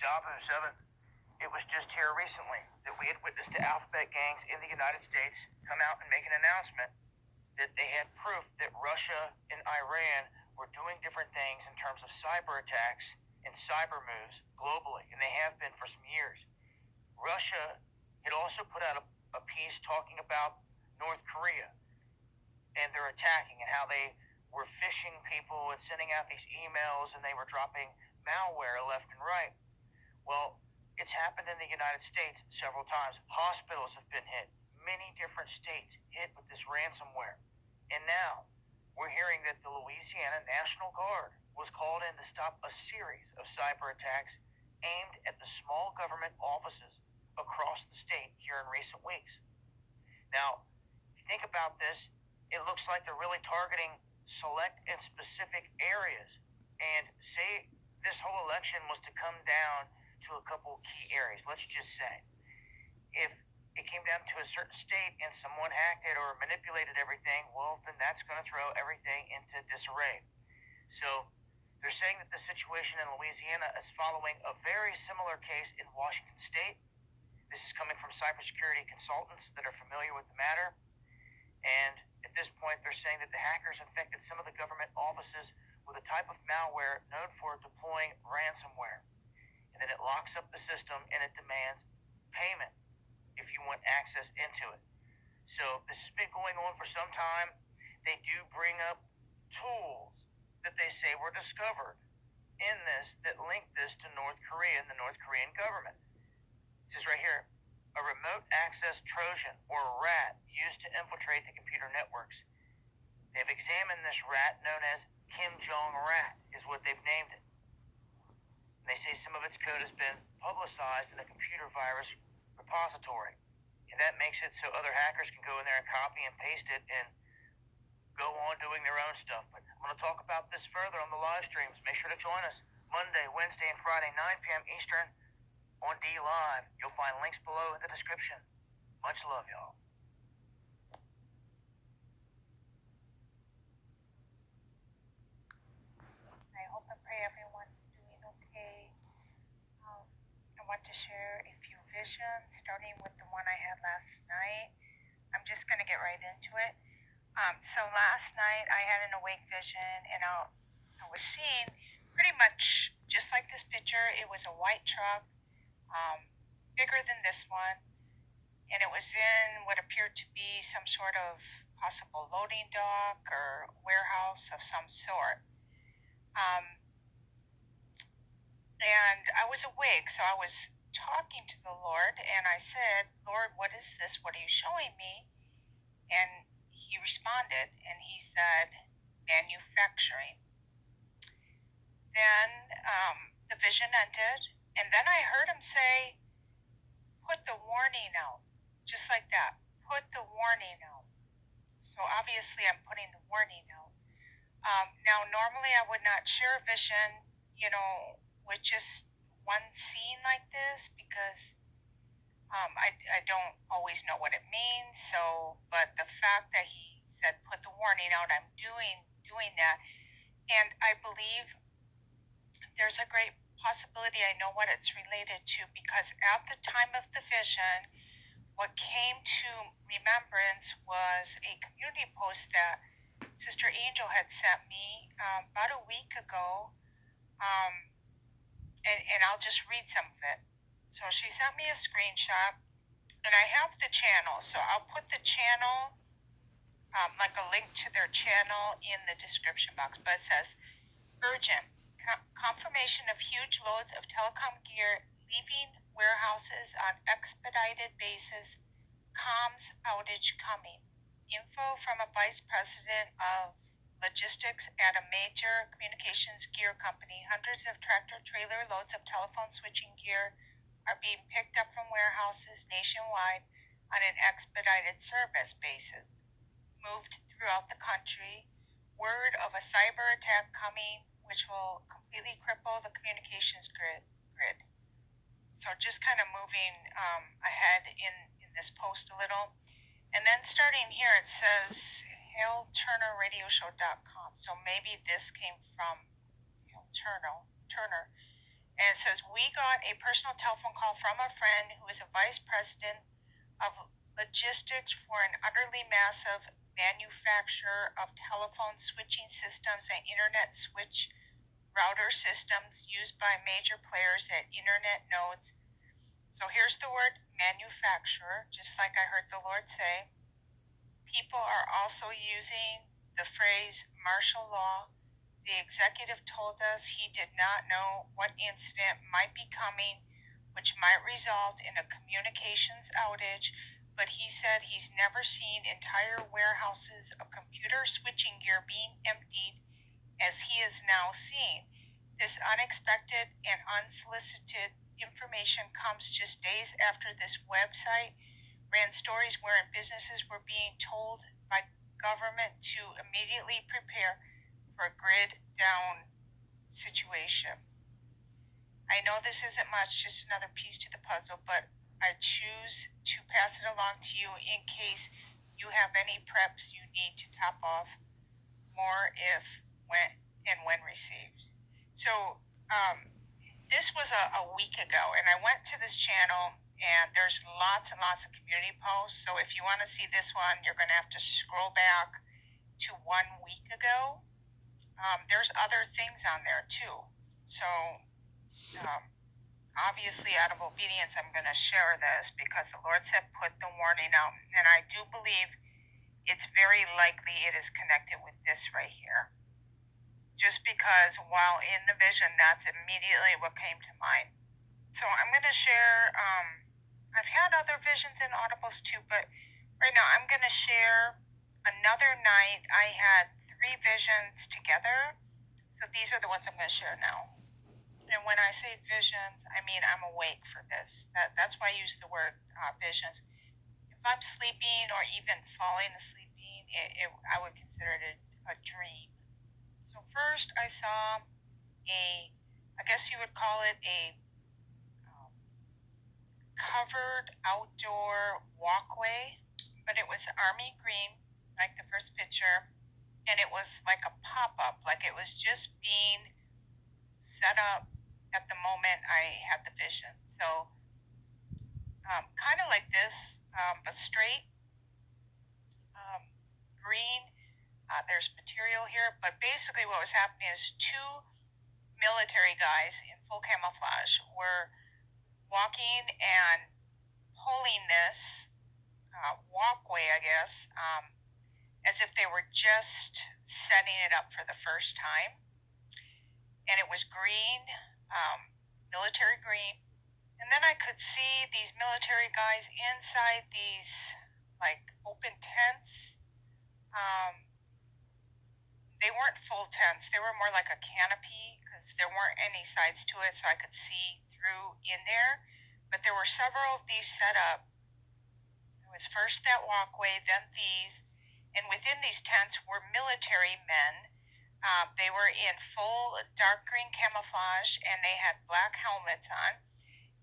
Abu 7. It was just here recently that we had witnessed the alphabet gangs in the United States come out and make an announcement that they had proof that Russia and Iran were doing different things in terms of cyber attacks and cyber moves globally, and they have been for some years. Russia had also put out a piece talking about North Korea and their attacking and how they were phishing people and sending out these emails, and they were dropping malware left and right. Well, it's happened in the United States several times. Hospitals have been hit. Many different states hit with this ransomware. And now we're hearing that the Louisiana National Guard was called in to stop a series of cyber attacks aimed at the small government offices across the state here in recent weeks. Now, if you think about this, it looks like they're really targeting select and specific areas. And say this whole election was to come down to a couple key areas, let's just say, if it came down to a certain state and someone hacked it or manipulated everything, well, then that's going to throw everything into disarray. So they're saying that the situation in Louisiana is following a very similar case in Washington State. This is coming from cybersecurity consultants that are familiar with the matter. And at this point, they're saying that the hackers infected some of the government offices with a type of malware known for deploying ransomware. And then it locks up the system and it demands payment if you want access into it. So this has been going on for some time. They do bring up tools that they say were discovered in this that link this to North Korea and the North Korean government. It says right here, a remote access Trojan or rat used to infiltrate the computer networks. They've examined this rat known as Kim Jong rat is what they've named it. And they say some of its code has been publicized in a computer virus repository. And that makes it so other hackers can go in there and copy and paste it and go on doing their own stuff. But I'm going to talk about this further on the live streams. Make sure to join us Monday, Wednesday, and Friday, 9 p.m. Eastern on D Live. You'll find links below in the description. Much love, y'all. I hope and pray everyone's doing okay. I want to share a few visions, starting with the one I had last night. I'm just going to get right into it. So last night I had an awake vision, and I was seeing pretty much just like this picture. It was a white truck, bigger than this one, and it was in what appeared to be some sort of possible loading dock or warehouse of some sort. And I was awake, so I was talking to the Lord, and I said, Lord, what is this? What are you showing me? And he responded, and he said, manufacturing. Then the vision ended, and then I heard him say, put the warning out, just like that, put the warning out. So obviously I'm putting the warning out. Now, normally I would not share a vision, with just one scene like this, because I don't always know what it means. So, but the fact that he said put the warning out, I'm doing that, and I believe there's a great possibility I know what it's related to, because at the time of the vision, what came to remembrance was a community post that Sister Angel had sent me about a week ago. And I'll just read some of it. So she sent me a screenshot, and I have the channel, so I'll put the channel, like a link to their channel, in the description box. But it says, urgent, confirmation of huge loads of telecom gear leaving warehouses on expedited basis, comms outage coming. Info from a vice president of logistics at a major communications gear company. Hundreds of tractor-trailer loads of telephone switching gear are being picked up from warehouses nationwide on an expedited service basis. Moved throughout the country. Word of a cyber attack coming, which will completely cripple the communications grid. So just kind of moving ahead in this post a little. And then starting here, it says HaleTurnerRadioshow.com. So maybe this came from Turner. And it says, we got a personal telephone call from a friend who is a vice president of logistics for an utterly massive manufacturer of telephone switching systems and internet switch router systems used by major players at internet nodes. So here's the word manufacturer, just like I heard the Lord say. People are also using the phrase martial law. The executive told us he did not know what incident might be coming, which might result in a communications outage, but he said he's never seen entire warehouses of computer switching gear being emptied as he is now seeing. This unexpected and unsolicited information comes just days after this website ran stories wherein businesses were being told by government to immediately prepare for a grid down situation. I know this isn't much, just another piece to the puzzle, but I choose to pass it along to you in case you have any preps you need to top off more if, when received. So this was a week ago, and I went to this channel, and there's lots and lots of community posts. So if you want to see this one, you're going to have to scroll back to 1 week ago. There's other things on there too. So obviously, out of obedience, I'm going to share this because the Lord said put the warning out, and I do believe it's very likely it is connected with this right here. Just because while in the vision, that's immediately what came to mind. So I'm going to share, I've had other visions and audibles too, but right now I'm going to share another night. I had 3 visions together. So these are the ones I'm going to share now. And when I say visions, I mean I'm awake for this. That's why I use the word visions. If I'm sleeping or even falling asleep, I would consider it a dream. So first I saw I guess you would call it a covered outdoor walkway, but it was army green, like the first picture, and it was like a pop-up, like it was just being set up at the moment I had the vision. So kind of like this, but straight, green. There's material here, but basically what was happening is 2 military guys in full camouflage were walking and pulling this walkway, I guess, as if they were just setting it up for the first time. And it was green, military green. And then I could see these military guys inside these like open tents. They weren't full tents. They were more like a canopy because there weren't any sides to it, so I could see through in there. But there were several of these set up. It was first that walkway, then these. And within these tents were military men. They were in full dark green camouflage, and they had black helmets on.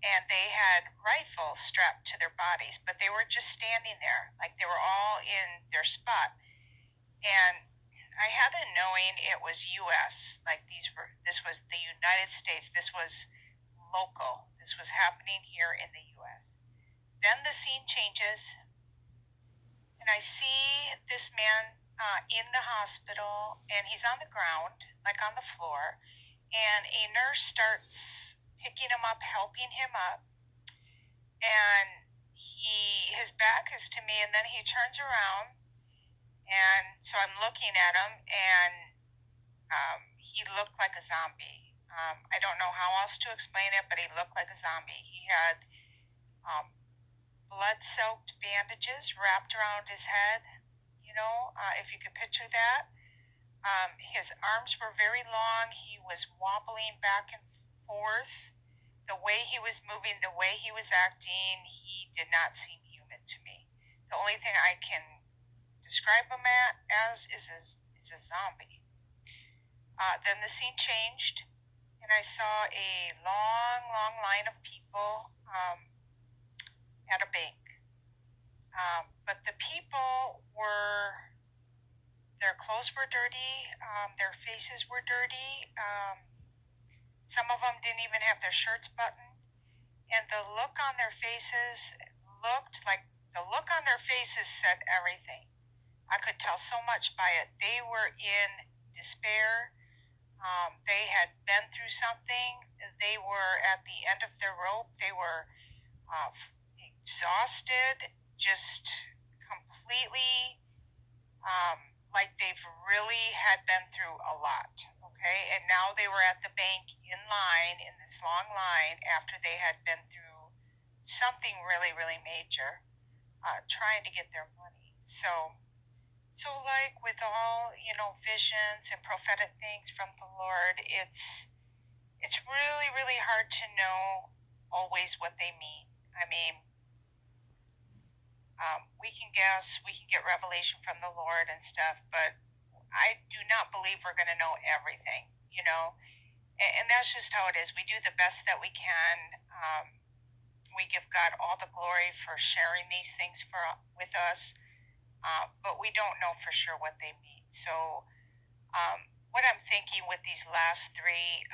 And they had rifles strapped to their bodies, but they were just standing there, like they were all in their spot. And I had a knowing it was U.S., like this was the United States, this was local, this was happening here in the U.S. Then the scene changes, and I see this man in the hospital, and he's on the ground, like on the floor, and a nurse starts picking him up, helping him up, and his back is to me, and then he turns around. And so I'm looking at him, and he looked like a zombie. I don't know how else to explain it, but he looked like a zombie. He had blood-soaked bandages wrapped around his head, if you could picture that. His arms were very long. He was wobbling back and forth. The way he was moving, the way he was acting, he did not seem human to me. The only thing I can describe him as is a zombie. Then the scene changed, and I saw a long line of people at a bank. But the people their clothes were dirty, their faces were dirty. Some of them didn't even have their shirts buttoned. And the look on their faces said everything. I could tell so much by it. They were in despair. They had been through something. They were at the end of their rope. They were exhausted, just completely like they've really had been through a lot. Okay, and now they were at the bank in line, in this long line, after they had been through something really, really major, trying to get their money. So like with all, visions and prophetic things from the Lord, it's really, really hard to know always what they mean. I mean, we can guess, we can get revelation from the Lord and stuff, but I do not believe we're going to know everything, and that's just how it is. We do the best that we can. We give God all the glory for sharing these things with us, but we don't know for sure what they mean. So what I'm thinking with these last three,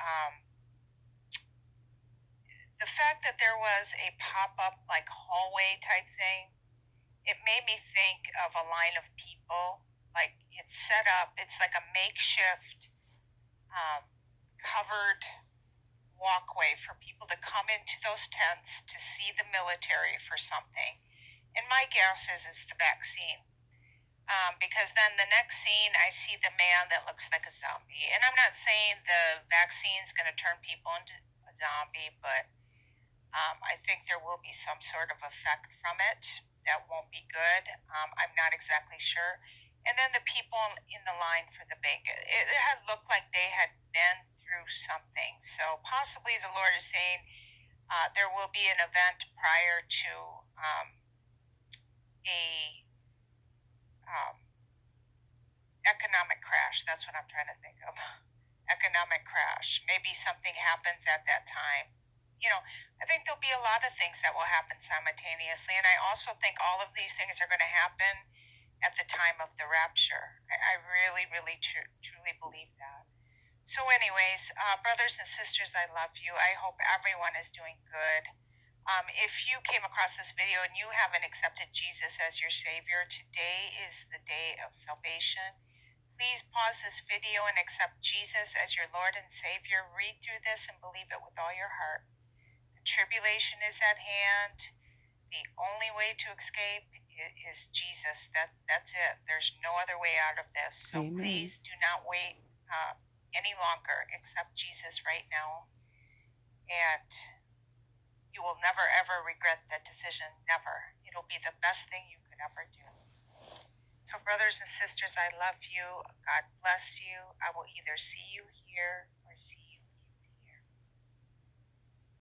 the fact that there was a pop-up like hallway type thing, it made me think of a line of people. Like it's set up, it's like a makeshift covered walkway for people to come into those tents to see the military for something. And my guess is it's the vaccine. Because then the next scene, I see the man that looks like a zombie. And I'm not saying the vaccine's going to turn people into a zombie, but I think there will be some sort of effect from it that won't be good. I'm not exactly sure. And then the people in the line for the bank, it had looked like they had been through something. So possibly the Lord is saying there will be an event prior to a economic crash. That's what I'm trying to think of. Economic crash. Maybe something happens at that time. I think there'll be a lot of things that will happen simultaneously, and I also think all of these things are going to happen at the time of the rapture. I really, really, truly believe that. So anyways, brothers and sisters, I love you. I hope everyone is doing good. If you came across this video and you haven't accepted Jesus as your Savior, today is the day of salvation. Please pause this video and accept Jesus as your Lord and Savior. Read through this and believe it with all your heart. The tribulation is at hand. The only way to escape is Jesus. That's it. There's no other way out of this. So Amen. Please do not wait any longer. Accept Jesus right now. And you will never, ever regret that decision. Never. It'll be the best thing you could ever do. So brothers and sisters, I love you. God bless you. I will either see you here or see